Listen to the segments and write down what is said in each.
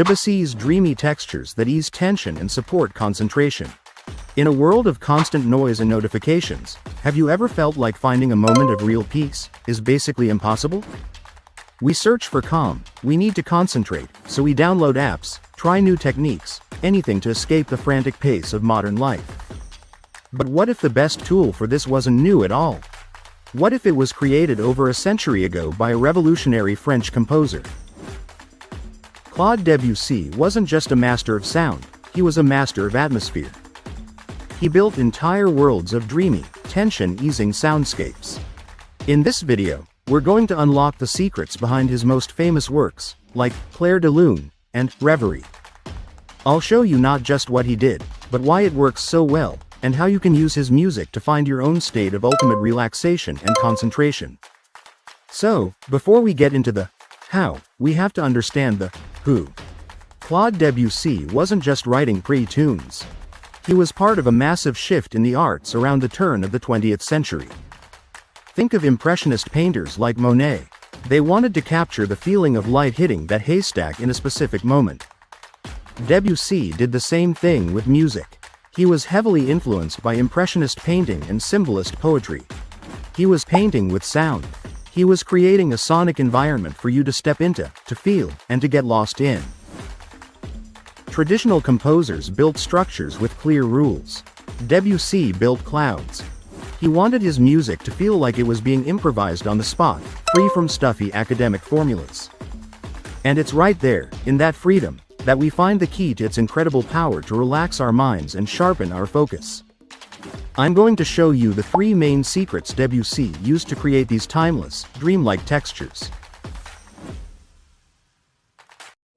Debussy's dreamy textures that ease tension and support concentration. In a world of constant noise and notifications, have you ever felt like finding a moment of real peace is basically impossible? We search for calm, we need to concentrate, so we download apps, try new techniques, anything to escape the frantic pace of modern life. But what if the best tool for this wasn't new at all? What if it was created over a century ago by a revolutionary French composer? Claude Debussy wasn't just a master of sound, he was a master of atmosphere. He built entire worlds of dreamy, tension-easing soundscapes. In this video, we're going to unlock the secrets behind his most famous works, like Clair de Lune and Rêverie. I'll show you not just what he did, but why it works so well, and how you can use his music to find your own state of ultimate relaxation and concentration. So, before we get into the how, we have to understand the who. Claude Debussy wasn't just writing pretty tunes. He was part of a massive shift in the arts around the turn of the 20th century. Think of impressionist painters like Monet. They wanted to capture the feeling of light hitting that haystack in a specific moment. Debussy did the same thing with music. He was heavily influenced by impressionist painting and symbolist poetry. He was painting with sound. He was creating a sonic environment for you to step into, to feel, and to get lost in. Traditional composers built structures with clear rules. Debussy built clouds. He wanted his music to feel like it was being improvised on the spot, free from stuffy academic formulas. And it's right there, in that freedom, that we find the key to its incredible power to relax our minds and sharpen our focus. I'm going to show you the 3 main secrets Debussy used to create these timeless, dreamlike textures.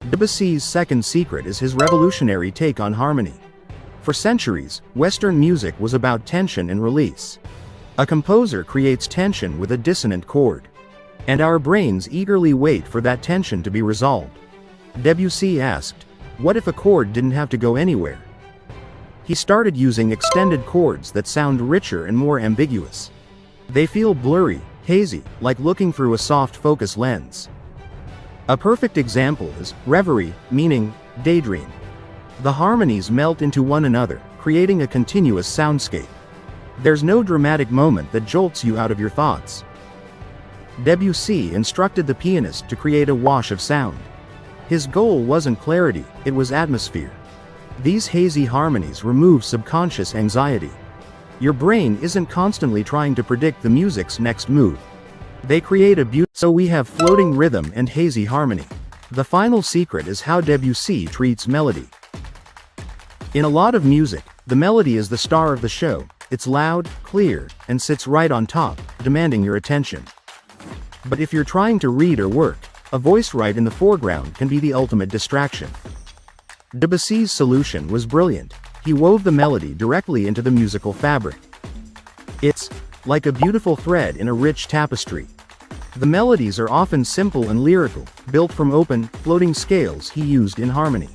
Debussy's second secret is his revolutionary take on harmony. For centuries, Western music was about tension and release. A composer creates tension with a dissonant chord. And our brains eagerly wait for that tension to be resolved. Debussy asked, what if a chord didn't have to go anywhere? He started using extended chords that sound richer and more ambiguous. They feel blurry, hazy, like looking through a soft focus lens. A perfect example is Rêverie, meaning daydream. The harmonies melt into one another, creating a continuous soundscape. There's no dramatic moment that jolts you out of your thoughts. Debussy instructed the pianist to create a wash of sound. His goal wasn't clarity, it was atmosphere. These hazy harmonies remove subconscious anxiety. Your brain isn't constantly trying to predict the music's next move. They create a beautiful, so we have floating rhythm and hazy harmony. The final secret is how Debussy treats melody. In a lot of music, the melody is the star of the show. It's loud, clear, and sits right on top, demanding your attention. But if you're trying to read or work, a voice right in the foreground can be the ultimate distraction. Debussy's solution was brilliant. He wove the melody directly into the musical fabric. It's like a beautiful thread in a rich tapestry. The melodies are often simple and lyrical, built from open, floating scales he used in harmony.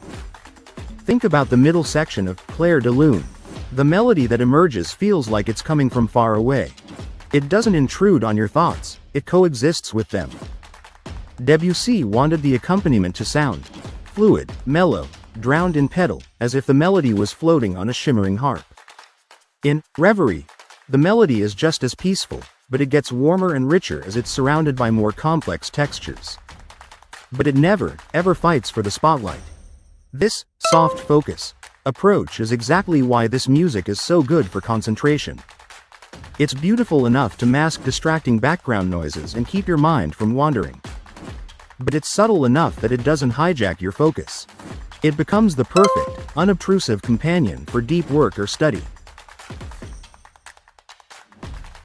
Think about the middle section of Clair de Lune. The melody that emerges feels like it's coming from far away. It doesn't intrude on your thoughts, it coexists with them. Debussy wanted the accompaniment to sound fluid, mellow, drowned in pedal, as if the melody was floating on a shimmering harp. In Rêverie, the melody is just as peaceful, but it gets warmer and richer as it's surrounded by more complex textures. But it never, ever fights for the spotlight. This soft focus approach is exactly why this music is so good for concentration. It's beautiful enough to mask distracting background noises and keep your mind from wandering. But it's subtle enough that it doesn't hijack your focus. It becomes the perfect, unobtrusive companion for deep work or study.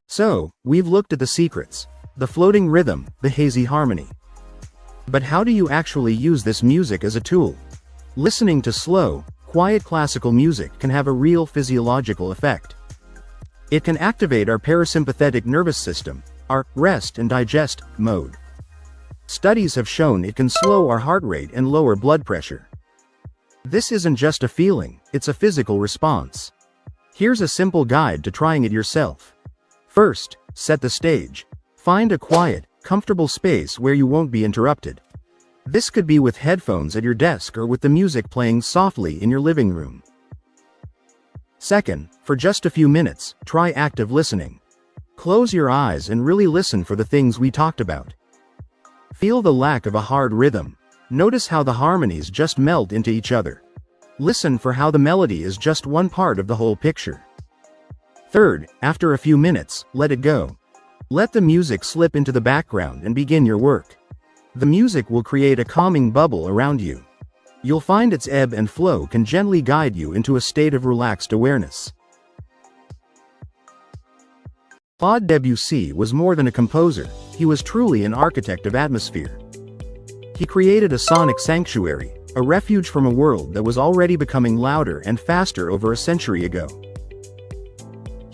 So, we've looked at the secrets, the floating rhythm, the hazy harmony. But how do you actually use this music as a tool? Listening to slow, quiet classical music can have a real physiological effect. It can activate our parasympathetic nervous system, our rest and digest mode. Studies have shown it can slow our heart rate and lower blood pressure. This isn't just a feeling, it's a physical response. Here's a simple guide to trying it yourself. First, set the stage. Find a quiet, comfortable space where you won't be interrupted. This could be with headphones at your desk or with the music playing softly in your living room. Second, for just a few minutes, try active listening. Close your eyes and really listen for the things we talked about. Feel the lack of a hard rhythm. Notice how the harmonies just melt into each other. Listen for how the melody is just one part of the whole picture. Third, after a few minutes, let it go. Let the music slip into the background and begin your work. The music will create a calming bubble around you. You'll find its ebb and flow can gently guide you into a state of relaxed awareness. Claude Debussy was more than a composer, he was truly an architect of atmosphere. He created a sonic sanctuary, a refuge from a world that was already becoming louder and faster over a century ago.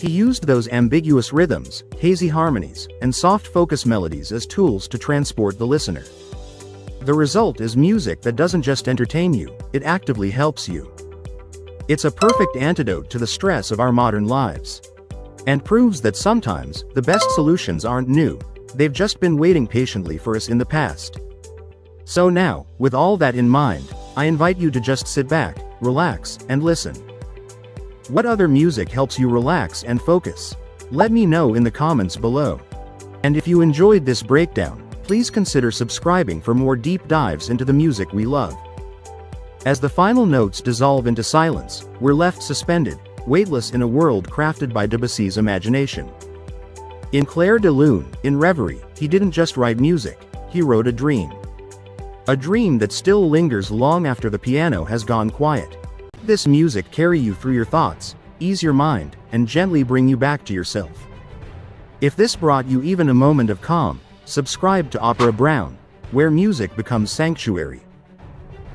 He used those ambiguous rhythms, hazy harmonies, and soft focus melodies as tools to transport the listener. The result is music that doesn't just entertain you, it actively helps you. It's a perfect antidote to the stress of our modern lives. And proves that sometimes, the best solutions aren't new, they've just been waiting patiently for us in the past. So now, with all that in mind, I invite you to just sit back, relax, and listen. What other music helps you relax and focus? Let me know in the comments below. And if you enjoyed this breakdown, please consider subscribing for more deep dives into the music we love. As the final notes dissolve into silence, we're left suspended, weightless in a world crafted by Debussy's imagination. In Clair de Lune, in Rêverie, he didn't just write music, he wrote a dream. A dream that still lingers long after the piano has gone quiet. This music carry you through your thoughts, ease your mind, and gently bring you back to yourself. If this brought you even a moment of calm, subscribe to Opera Brownn, where music becomes sanctuary.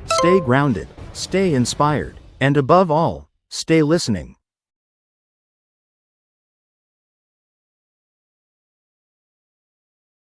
Stay grounded, stay inspired, and above all, stay listening.